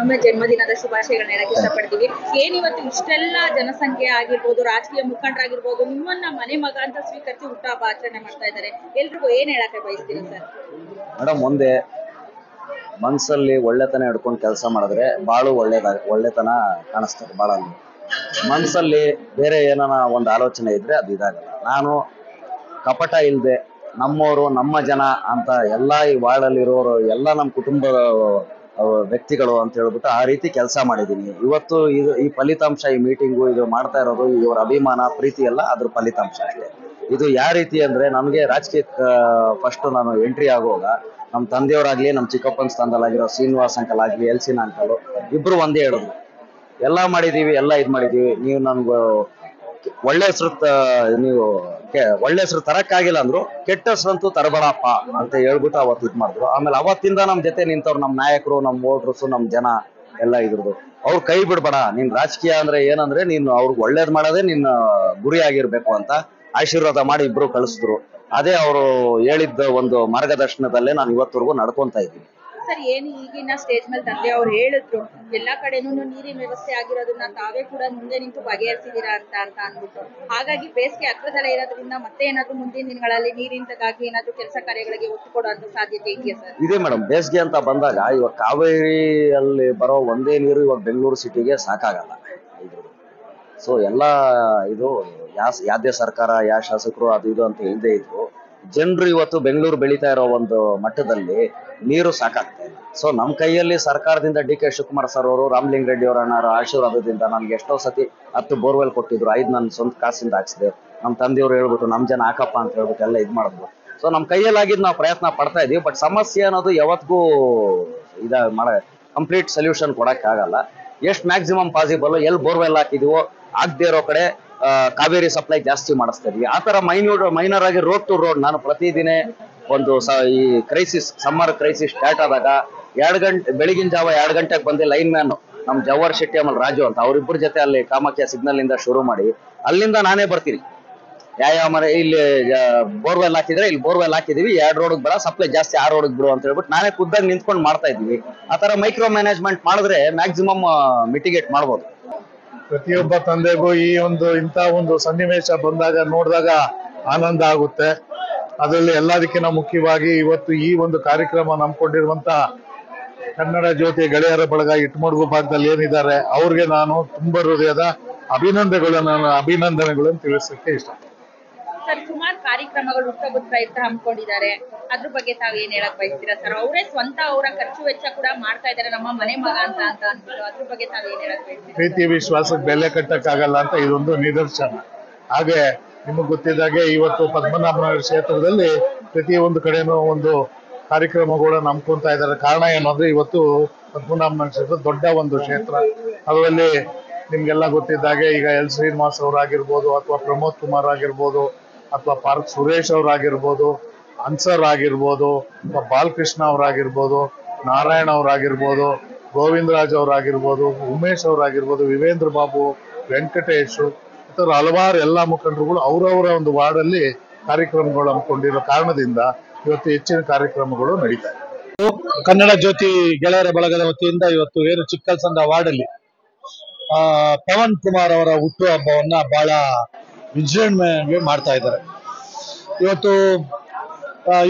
ಮತ್ತೊಮ್ಮೆ ಜನ್ಮದಿನದ ಶುಭಾಶಯಗಳನ್ನ ಹೇಳಕ್ ಇಷ್ಟಪಡ್ತೀವಿ. ಏನಿವತ್ತು ಇಷ್ಟೆಲ್ಲ ಜನಸಂಖ್ಯೆ ಆಗಿರ್ಬೋದು, ರಾಜಕೀಯ ಮುಖಂಡರಾಗಿರ್ಬೋದು, ನಿಮ್ಮನ್ನ ಮನೆ ಮಗ ಅಂತ ಸ್ವೀಕರಿಸಿ ಹುಟ್ಟುಹಬ್ಬ ಆಚರಣೆ ಮಾಡ್ತಾ ಇದ್ದಾರೆ. ಎಲ್ರಿಗೂ ಏನ್ ಹೇಳಕ್ಕೆ ಬಯಸ್ತೀರಾ ಸರ್? ಮೇಡಮ್, ಮುಂದೆ ಮನ್ಸಲ್ಲಿ ಒಳ್ಳೆತನ ಹಿಡ್ಕೊಂಡು ಕೆಲಸ ಮಾಡಿದ್ರೆ ಬಾಳು ಒಳ್ಳೆತನ ಕಾಣಿಸ್ತದೆ. ಬಾಳ ಮನ್ಸಲ್ಲಿ ಬೇರೆ ಏನಾನ ಒಂದು ಆಲೋಚನೆ ಇದ್ರೆ ಅದು ಇದಾಗಲ್ಲ. ನಾನು ಕಪಟ ಇಲ್ಲದೆ ನಮ್ಮವರು ನಮ್ಮ ಜನ ಅಂತ ಎಲ್ಲ ಈ ವಾರ್ಡಲ್ಲಿರೋರು ಎಲ್ಲ ನಮ್ಮ ಕುಟುಂಬದ ವ್ಯಕ್ತಿಗಳು ಅಂತ ಹೇಳ್ಬಿಟ್ಟು ಆ ರೀತಿ ಕೆಲಸ ಮಾಡಿದ್ದೀನಿ. ಇವತ್ತು ಈ ಫಲಿತಾಂಶ, ಈ ಮೀಟಿಂಗು ಇದು ಮಾಡ್ತಾ ಇರೋದು ಇವರ ಅಭಿಮಾನ ಪ್ರೀತಿ ಎಲ್ಲ ಅದ್ರ ಫಲಿತಾಂಶ ಅಷ್ಟೇ. ಇದು ಯಾವ ರೀತಿ ಅಂದ್ರೆ, ನಮಗೆ ರಾಜಕೀಯಕ್ಕೆ ಫಸ್ಟ್ ನಾನು ಎಂಟ್ರಿ ಆಗುವಾಗ ನಮ್ಮ ತಂದೆಯವರಾಗ್ಲಿ, ನಮ್ಮ ಚಿಕ್ಕಪ್ಪನ ಸ್ಥಾನದಲ್ಲಾಗಿರೋ ಶ್ರೀನಿವಾಸ್ ಅಂಕಲ್ ಆಗ್ಲಿ, ಎಲ್ಸಿನ ಅಂಕಲ್ ಇಬ್ರು ಒಂದೇ ಹೇಳಿದ್ರು, ಎಲ್ಲ ಮಾಡಿದೀವಿ, ಎಲ್ಲ ಇದು ಮಾಡಿದೀವಿ, ನೀವು ನನ್ಗೆ ಒಳ್ಳೆ ಹೆಸರು ಒಳ್ಳೆ ಹೆಸರು ತರಕ್ಕಾಗಿಲ್ಲ ಅಂದ್ರು, ಕೆಟ್ಟ ಹೆಸರಂತೂ ತರಬೇಡಪ್ಪ ಅಂತ ಹೇಳ್ಬಿಟ್ಟು ಅವತ್ತು ಇದು ಮಾಡಿದ್ರು. ಆಮೇಲೆ ಅವತ್ತಿಂದ ನಮ್ಮ ಜೊತೆ ನಿಂತವ್ರು ನಮ್ಮ ನಾಯಕರು, ನಮ್ಮ ವೋಟರ್ಸು, ನಮ್ಮ ಜನ ಎಲ್ಲ ಇದ್ರದ್ದು. ಅವ್ರು ಕೈ ಬಿಡ್ಬೇಡ, ನೀನ್ ರಾಜಕೀಯ ಅಂದ್ರೆ ಏನಂದ್ರೆ ನೀನು ಅವ್ರಿಗೆ ಒಳ್ಳೇದ್ ಮಾಡೋದೇ ನಿನ್ನ ಗುರಿ ಆಗಿರ್ಬೇಕು ಅಂತ ಆಶೀರ್ವಾದ ಮಾಡಿ ಇಬ್ರು ಕಳಿಸಿದ್ರು. ಅದೇ ಅವರು ಹೇಳಿದ್ದ ಒಂದು ಮಾರ್ಗದರ್ಶನದಲ್ಲೇ ನಾನು ಇವತ್ತವರೆಗೂ ನಡ್ಕೊಂತ ಇದ್ದೀನಿ. ಸರ್, ಏನು ಈಗಿನ ಸ್ಟೇಜ್ ಮೇಲೆ ತಂದೆ ಅವ್ರು ಹೇಳಿದ್ರು, ಎಲ್ಲಾ ಕಡೆನೂ ನೀರಿನ ವ್ಯವಸ್ಥೆ ಆಗಿರೋದನ್ನ ತಾವೇ ಕೂಡ ಮುಂದೆ ನಿಂತು ಬಗೆಹರಿಸಿದೀರಾ ಅಂತ ಅಂದ್ಬಿಟ್ಟು, ಹಾಗಾಗಿ ಬೇಸಿಗೆ ಹತ್ರದಲ್ಲೇ ಇರೋದ್ರಿಂದ ಮತ್ತೆ ಏನಾದ್ರು ಮುಂದಿನ ದಿನಗಳಲ್ಲಿ ನೀರಿನಗಾಗಿ ಏನಾದ್ರು ಕೆಲಸ ಕಾರ್ಯಗಳಿಗೆ ಒತ್ತು ಕೊಡುವಂತ ಸಾಧ್ಯತೆ ಇದೆಯಾ ಸರ್? ಇದೆ ಮೇಡಮ್. ಬೇಸಿಗೆ ಅಂತ ಬಂದಾಗ ಇವಾಗ ಕಾವೇರಿಯಲ್ಲಿ ಬರೋ ಒಂದೇ ನೀರು ಇವಾಗ ಬೆಂಗಳೂರು ಸಿಟಿಗೆ ಸಾಕಾಗಲ್ಲ. ಸೊ ಎಲ್ಲ ಇದು ಯಾವ್ದೇ ಸರ್ಕಾರ, ಯಾವ ಶಾಸಕರು ಅದು ಇದು ಅಂತ ಇಲ್ಲದೆ ಇದ್ರು, ಜನರು ಇವತ್ತು ಬೆಂಗಳೂರು ಬೆಳೀತಾ ಇರೋ ಒಂದು ಮಟ್ಟದಲ್ಲಿ ನೀರು ಸಾಕಾಗ್ತಾ ಇದೆ. ಸೊ ನಮ್ಮ ಕೈಯಲ್ಲಿ ಸರ್ಕಾರದಿಂದ ಡಿ ಕೆ ಶಿವಕುಮಾರ್ ಸರ್ ಅವರು, ರಾಮಲಿಂಗ ರೆಡ್ಡಿ ಅವರ ಆಶೀರ್ವಾದದಿಂದ ನನ್ಗೆ ಎಷ್ಟೋ ಸತಿ 10 ಬೋರ್ವೆಲ್ ಕೊಟ್ಟಿದ್ರು, 5 ನನ್ನ ಸ್ವಂತ ಕಾಸಿಂದ ಹಾಕ್ಸಿದೆ. ನಮ್ಮ ತಂದೆಯವರು ಹೇಳ್ಬಿಟ್ಟು ನಮ್ಮ ಜನ ಹಾಕಪ್ಪ ಅಂತ ಹೇಳ್ಬಿಟ್ಟು ಎಲ್ಲ ಇದು ಮಾಡಿದ್ರು. ಸೊ ನಮ್ಮ ಕೈಯಲ್ಲಾಗಿದ್ದು ನಾವು ಪ್ರಯತ್ನ ಪಡ್ತಾ ಇದೀವಿ. ಬಟ್ ಸಮಸ್ಯೆ ಅನ್ನೋದು ಯಾವತ್ತಿಗೂ ಕಂಪ್ಲೀಟ್ ಸೊಲ್ಯೂಷನ್ ಕೊಡಕ್ಕೆ ಆಗಲ್ಲ. ಎಷ್ಟು ಮ್ಯಾಕ್ಸಿಮಮ್ ಪಾಸಿಬಲ್ ಎಲ್ಲಿ ಬೋರ್ವೆಲ್ ಹಾಕಿದೀವೋ ಆಗದೆ ಇರೋ ಕಡೆ ಕಾವೇರಿ ಸಪ್ಲೈ ಜಾಸ್ತಿ ಮಾಡಿಸ್ತಾ ಇದೀವಿ. ಆ ತರ ಮೈನರ್ ಆಗಿ ರೋಡ್ ಟು ರೋಡ್ ನಾನು ಪ್ರತಿದಿನ ಒಂದು ಈ ಕ್ರೈಸಿಸ್, ಸಮ್ಮರ್ ಕ್ರೈಸಿಸ್ ಸ್ಟಾರ್ಟ್ ಆದಾಗ ಬೆಳಗಿನ ಜಾವ 2 ಗಂಟೆಗೆ ಬಂದು ಲೈನ್ ಮ್ಯಾನ್ ನಮ್ಮ ಜವಾಹರ್ ಶೆಟ್ಟಿ ಆಮೇಲೆ ರಾಜು ಅಂತ ಅವ್ರಿಬ್ಬರ ಜೊತೆ ಅಲ್ಲಿ ಕಾಮಾಖ್ಯ ಸಿಗ್ನಲ್ ಇಂದ ಶುರು ಮಾಡಿ ಅಲ್ಲಿಂದ ನಾನೇ ಬರ್ತೀನಿ. ಇಲ್ಲಿ ಬೋರ್ವೆಲ್ ಹಾಕಿದ್ರೆ ಇಲ್ಲಿ ಬೋರ್ವೆಲ್ ಹಾಕಿದೀವಿ, 2 ರೋಡ್ ಬೇಡ, ಸಪ್ಲೈ ಜಾಸ್ತಿ 6 ರೋಡ್ ಬಿಡು ಅಂತ ಹೇಳ್ಬಿಟ್ಟು ನಾನೇ ಖುದ್ದಾಗಿ ನಿಂತ್ಕೊಂಡು ಮಾಡ್ತಾ ಇದೀವಿ. ಆ ತರ ಮೈಕ್ರೋ ಮ್ಯಾನೇಜ್ಮೆಂಟ್ ಮಾಡಿದ್ರೆ ಮ್ಯಾಕ್ಸಿಮಮ್ ಮಿಟಿಗೇಟ್ ಮಾಡ್ಬೋದು. ಪ್ರತಿಯೊಬ್ಬ ತಂದೆಗೂ ಇಂಥ ಒಂದು ಸನ್ನಿವೇಶ ಬಂದಾಗ ನೋಡಿದಾಗ ಆನಂದ ಆಗುತ್ತೆ. ಅದರಲ್ಲಿ ಎಲ್ಲದಕ್ಕಿಂತ ಮುಖ್ಯವಾಗಿ ಇವತ್ತು ಈ ಒಂದು ಕಾರ್ಯಕ್ರಮ ನಂಬ್ಕೊಂಡಿರುವಂತ ಕನ್ನಡ ಜ್ಯೋತಿ ಗೆಳೆಯರ ಬಳಗ ಇಟ್ಮಡ್ಗು ಭಾಗದಲ್ಲಿ ಏನಿದ್ದಾರೆ ಅವ್ರಿಗೆ ನಾನು ತುಂಬಾ ಹೃದಯದ ಅಭಿನಂದನೆಗಳನ್ನು ತಿಳಿಸಲಿಕ್ಕೆ ಇಷ್ಟ. ಸರ್, ಸುಮಾರು ಕಾರ್ಯಕ್ರಮಗಳು ಹುಟ್ಟುಹಬ್ಬದ ಪ್ರಯುಕ್ತ ಹಮ್ಮಿಕೊಂಡಿದ್ದಾರೆ, ಅದ್ರ ಬಗ್ಗೆ ತಾವ್ ಏನ್ ಹೇಳಕ್ ಬಯಸ್ತೀರಾ ಸರ್? ಅವರೇ ಸ್ವಂತ ಅವರ ಖರ್ಚು ವೆಚ್ಚ ಕೂಡ ಮಾಡ್ತಾ ಇದ್ದಾರೆ, ನಮ್ಮ ಮನೆ ಮಗ ಅಂತ ಅಂದ್ಬಿಟ್ಟು, ಅದ್ರ ಬಗ್ಗೆ ತಾವ್ ಏನ್ ಹೇಳಕ್ ಬಯಸ್ತೀರಾ? ಪ್ರೀತಿ ವಿಶ್ವಾಸಕ್ಕೆ ಬೆಲೆ ಕಟ್ಟಕ್ಕಾಗಲ್ಲ ಅಂತ ಇದೊಂದು ನಿದರ್ಶನ. ಹಾಗೆ ನಿಮಗೆ ಗೊತ್ತಿದ್ದಾಗೆ ಇವತ್ತು ಪದ್ಮನಾಭನಗರ ಕ್ಷೇತ್ರದಲ್ಲಿ ಪ್ರತಿಯೊಂದು ಕಡೆನೂ ಒಂದು ಕಾರ್ಯಕ್ರಮಗಳು ನಂಬ್ಕೊಂತ ಇದ್ದಾರೆ. ಕಾರಣ ಏನಂದ್ರೆ ಇವತ್ತು ಪದ್ಮನಾಭನಗರ ಕ್ಷೇತ್ರ ದೊಡ್ಡ ಒಂದು ಕ್ಷೇತ್ರ. ಅದರಲ್ಲಿ ನಿಮ್ಗೆಲ್ಲ ಗೊತ್ತಿದ್ದಾಗೆ ಈಗ ಎಲ್ ಶ್ರೀನಿವಾಸ್ ಅವರಾಗಿರ್ಬೋದು, ಅಥವಾ ಪ್ರಮೋದ್ ಕುಮಾರ್ ಆಗಿರ್ಬೋದು, ಅಥವಾ ಪಾರ್ಕ್ ಸುರೇಶ್ ಅವರಾಗಿರ್ಬೋದು, ಅನ್ಸರ್ ಆಗಿರ್ಬೋದು, ಅಥವಾ ಬಾಲಕೃಷ್ಣ ಅವರಾಗಿರ್ಬೋದು, ನಾರಾಯಣ ಅವರಾಗಿರ್ಬೋದು, ಗೋವಿಂದರಾಜ್ ಅವರಾಗಿರ್ಬೋದು, ಉಮೇಶ್ ಅವರಾಗಿರ್ಬೋದು, ವಿವೇಂದ್ರ ಬಾಬು, ವೆಂಕಟೇಶ್, ಇತರ ಹಲವಾರು ಎಲ್ಲ ಮುಖಂಡರುಗಳು ಅವರವರ ಒಂದು ವಾರ್ಡಲ್ಲಿ ಕಾರ್ಯಕ್ರಮಗಳು ಹಮ್ಮಿಕೊಂಡಿರೋ ಕಾರಣದಿಂದ ಇವತ್ತು ಹೆಚ್ಚಿನ ಕಾರ್ಯಕ್ರಮಗಳು ನಡೀತಾ ಇದೆ. ಕನ್ನಡ ಜ್ಯೋತಿ ಗೆಳೆಯರ ಬಳಗದ ವತಿಯಿಂದ ಇವತ್ತು ಏನು ಚಿಕ್ಕಲ್ಸಂದ ವಾರ್ಡಲ್ಲಿ ಪವನ್ ಕುಮಾರ್ ಅವರ ಹುಟ್ಟುಹಬ್ಬವನ್ನ ಬಹಳ ವಿಜೃಂಭಣೆಯಾಗಿ ಮಾಡ್ತಾ ಇದ್ದಾರೆ. ಇವತ್ತು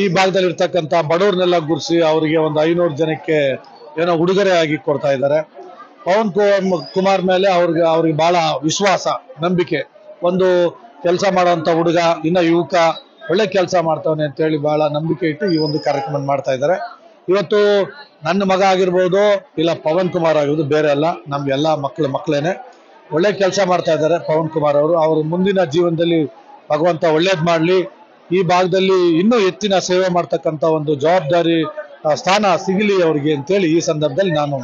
ಈ ಭಾಗದಲ್ಲಿ ಇರ್ತಕ್ಕಂಥ ಬಡವ್ರನ್ನೆಲ್ಲ ಗುರುಸಿ ಅವರಿಗೆ ಒಂದು 500 ಜನಕ್ಕೆ ಏನೋ ಉಡುಗೊರೆ ಆಗಿ ಕೊಡ್ತಾ ಇದ್ದಾರೆ. ಪವನ್ ಕುಮಾರ್ ಮೇಲೆ ಅವ್ರಿಗೆ ಬಹಳ ವಿಶ್ವಾಸ, ನಂಬಿಕೆ. ಒಂದು ಕೆಲಸ ಮಾಡುವಂತ ಹುಡುಗ, ಇನ್ನ ಯುವಕ, ಒಳ್ಳೆ ಕೆಲಸ ಮಾಡ್ತಾವನೆ ಅಂತ ಹೇಳಿ ಬಹಳ ನಂಬಿಕೆ ಇಟ್ಟು ಈ ಒಂದು ಕಾರ್ಯಕ್ರಮ ಮಾಡ್ತಾ ಇದ್ದಾರೆ. ಇವತ್ತು ನನ್ನ ಮಗ ಆಗಿರ್ಬೋದು, ಇಲ್ಲ ಪವನ್ ಕುಮಾರ್ ಆಗಿರ್ಬೋದು, ಬೇರೆ ಅಲ್ಲ, ನಮ್ಗೆಲ್ಲ ಮಕ್ಕಳೇನೆ. ಒಳ್ಳೆ ಕೆಲಸ ಮಾಡ್ತಾ ಇದ್ದಾರೆ ಪವನ್ ಕುಮಾರ್ ಅವರು. ಅವ್ರ ಮುಂದಿನ ಜೀವನದಲ್ಲಿ ಭಗವಂತ ಒಳ್ಳೇದ್ ಮಾಡ್ಲಿ, ಈ ಭಾಗದಲ್ಲಿ ಇನ್ನೂ ಹೆಚ್ಚಿನ ಸೇವೆ ಮಾಡ್ತಕ್ಕಂಥ ಒಂದು ಜವಾಬ್ದಾರಿ ಸ್ಥಾನ ಸಿಗಲಿ ಅವ್ರಿಗೆ ಅಂತೇಳಿ ಈ ಸಂದರ್ಭದಲ್ಲಿ ನಾನು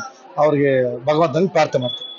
ಅವ್ರಿಗೆ ಭಗವಂತನಿಗೆ ಪ್ರಾರ್ಥನೆ ಮಾಡ್ತೀನಿ.